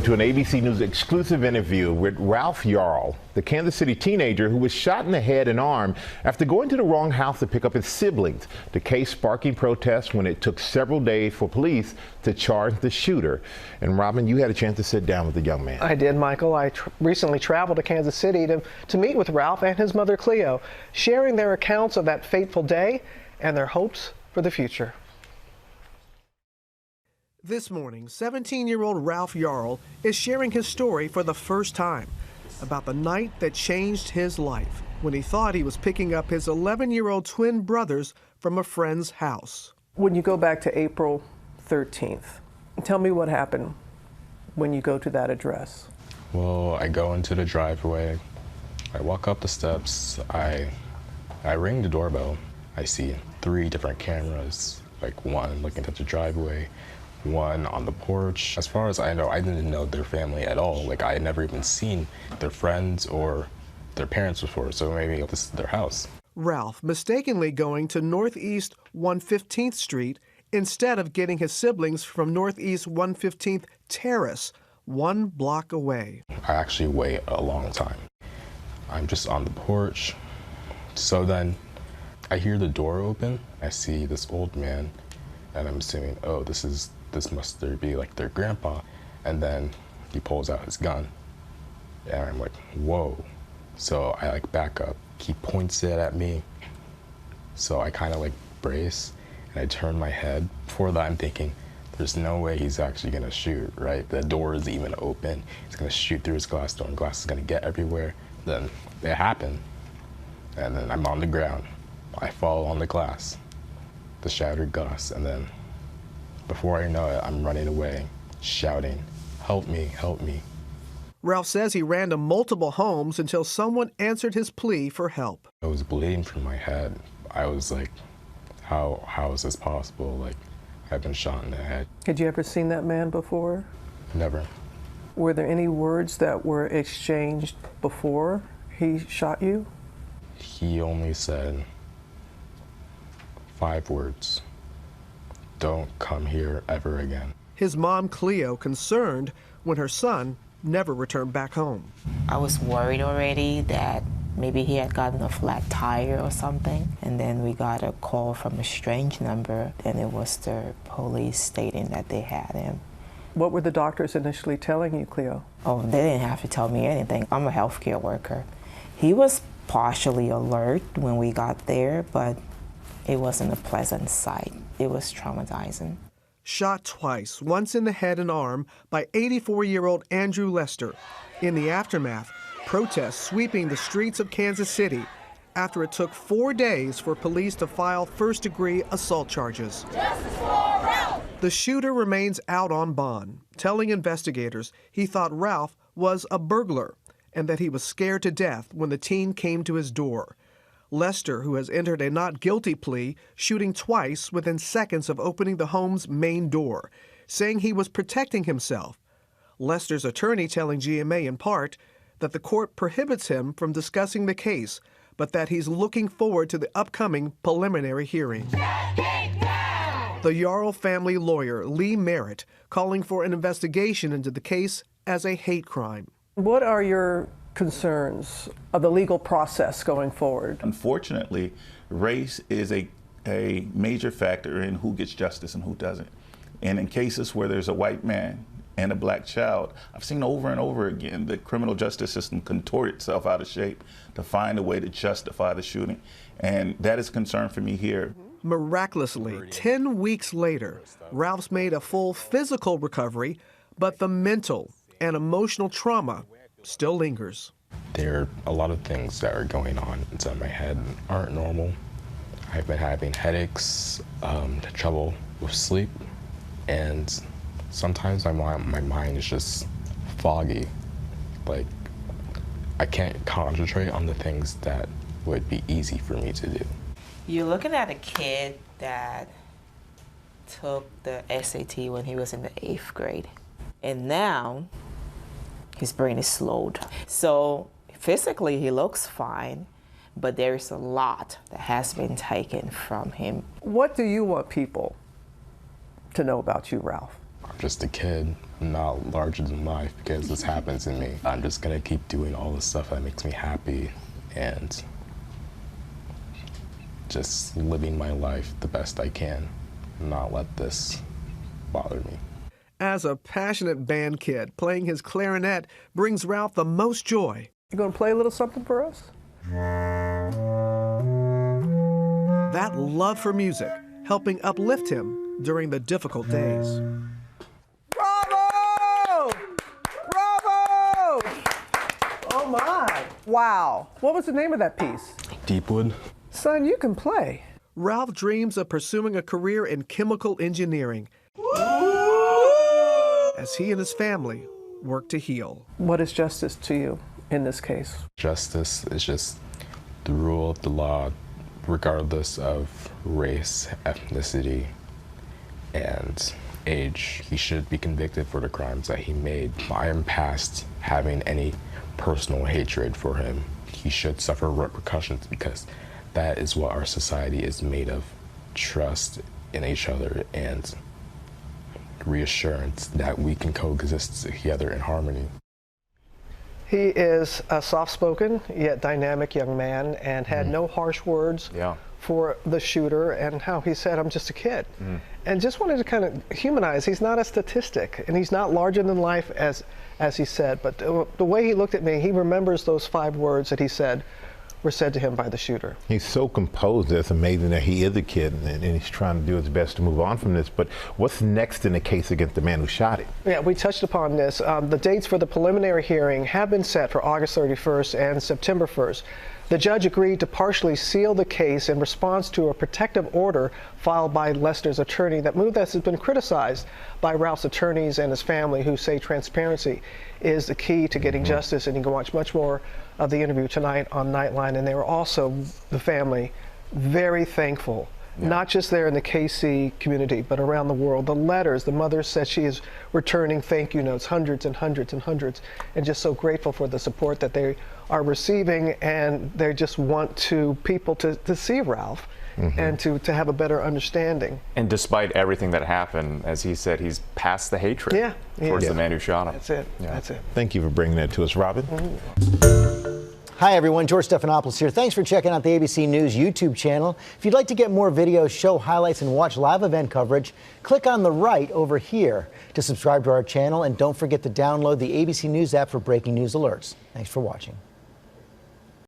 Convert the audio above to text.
to an ABC News exclusive interview with Ralph Yarl, the Kansas City teenager who was shot in the head and arm after going to the wrong house to pick up his siblings. The case sparking protests when it took several days for police to charge the shooter. And Robin, you had a chance to sit down with the young man. I did, Michael. I recently traveled to Kansas City to meet with Ralph and his mother Cleo, sharing their accounts of that fateful day and their hopes for the future. This morning, 17-year-old Ralph Yarl is sharing his story for the first time about the night that changed his life when he thought he was picking up his 11-year-old twin brothers from a friend's house. When you go back to April 13th, tell me what happened when you go to that address. Well, I go into the driveway, I walk up the steps, I ring the doorbell. I see 3 different cameras, like one looking at the driveway, one on the porch. As far as I know, I didn't know their family at all. Like, I had never even seen their friends or their parents before, so maybe this is their house. Ralph mistakenly going to Northeast 115th Street instead of getting his siblings from Northeast 115th Terrace, 1 block away. I actually wait a long time. I'm just on the porch. So then I hear the door open. I see this old man, and I'm assuming, oh, this must be like their grandpa. And then he pulls out his gun, and I'm like, whoa. So I like back up. He points it at me. So I kind of like brace, and I turn my head. Before that, I'm thinking, there's no way he's actually gonna shoot, right? The door is even open. He's gonna shoot through his glass door, and glass is gonna get everywhere. Then it happened, and then I'm on the ground. I fall on the glass, the shattered glass, and then before I know it, I'm running away, shouting, "Help me, help me." Ralph says he ran to multiple homes until someone answered his plea for help. I was bleeding from my head. I was like, how is this possible? Like, I've been shot in the head. Had you ever seen that man before? Never. Were there any words that were exchanged before he shot you? He only said 5 words. Don't come here ever again. His mom, Cleo, concerned when her son never returned back home. I was worried already that maybe he had gotten a flat tire or something. And then we got a call from a strange number, and it was the police stating that they had him. What were the doctors initially telling you, Cleo? Oh, they didn't have to tell me anything. I'm a healthcare worker. He was partially alert when we got there, but it wasn't a pleasant sight. It was traumatizing. Shot twice, once in the head and arm, by 84-year-old Andrew Lester. In the aftermath, protests sweeping the streets of Kansas City after it took 4 days for police to file first-degree assault charges. Justice for Ralph! The shooter remains out on bond, telling investigators he thought Ralph was a burglar and that he was scared to death when the teen came to his door. Lester, who has entered a not guilty plea, shooting twice within seconds of opening the home's main door, saying he was protecting himself. Lester's attorney telling GMA in part that the court prohibits him from discussing the case, but that he's looking forward to the upcoming preliminary hearing. The Yarl family lawyer, Lee Merritt, calling for an investigation into the case as a hate crime. What are your concerns of the legal process going forward? Unfortunately, race is a major factor in who gets justice and who doesn't. And in cases where there's a white man and a black child, I've seen over and over again the criminal justice system contort itself out of shape to find a way to justify the shooting. And that is a concern for me here. Miraculously, 10 weeks later, Ralph's made a full physical recovery, but the mental and emotional trauma still lingers. There are a lot of things that are going on inside my head that aren't normal. I've been having headaches, trouble with sleep, and sometimes my mind is just foggy. Like, I can't concentrate on the things that would be easy for me to do. You're looking at a kid that took the SAT when he was in the 8th grade. And now, his brain is slowed. So physically, he looks fine, but there is a lot that has been taken from him. What do you want people to know about you, Ralph? I'm just a kid. I'm not larger than life because this happened to me. I'm just gonna keep doing all the stuff that makes me happy and just living my life the best I can, not let this bother me. As a passionate band kid, playing his clarinet brings Ralph the most joy. You gonna play a little something for us? That love for music helping uplift him during the difficult days. Bravo! Bravo! Oh my! Wow. What was the name of that piece? Deepwood. Son, you can play. Ralph dreams of pursuing a career in chemical engineering as he and his family work to heal. What is justice to you in this case? Justice is just the rule of the law, regardless of race, ethnicity, and age. He should be convicted for the crimes that he made. I am past having any personal hatred for him. He should suffer repercussions because that is what our society is made of. Trust in each other and reassurance that we can coexist together in harmony. He is a soft-spoken yet dynamic young man and had no harsh words for the shooter, and how he said, I'm just a kid. And just wanted to kind of humanize, he's not a statistic and he's not larger than life as he said, but the way he looked at me, he remembers those 5 words that he said were said to him by the shooter. He's so composed. It's amazing that he is a kid and he's trying to do his best to move on from this. But what's next in the case against the man who shot him? Yeah, we touched upon this. The dates for the preliminary hearing have been set for August 31st and September 1st. The judge agreed to partially seal the case in response to a protective order filed by Lester's attorney. That move has been criticized by Ralph's attorneys and his family, who say transparency is the key to getting justice. And you can watch much more of the interview tonight on Nightline. And they were also, the family, very thankful. Not just there in the KC community, but around the world. The letters, the mother said she is returning thank you notes, hundreds and hundreds and hundreds, and just so grateful for the support that they are receiving, and they just want people to see Ralph and to have a better understanding. And despite everything that happened, as he said, he's past the hatred towards the man who shot him. That's it. That's it. Thank you for bringing that to us, Robin. Hi, everyone. George Stephanopoulos here. Thanks for checking out the ABC News YouTube channel. If you'd like to get more videos, show highlights, and watch live event coverage, click on the right over here to subscribe to our channel. And don't forget to download the ABC News app for breaking news alerts. Thanks for watching.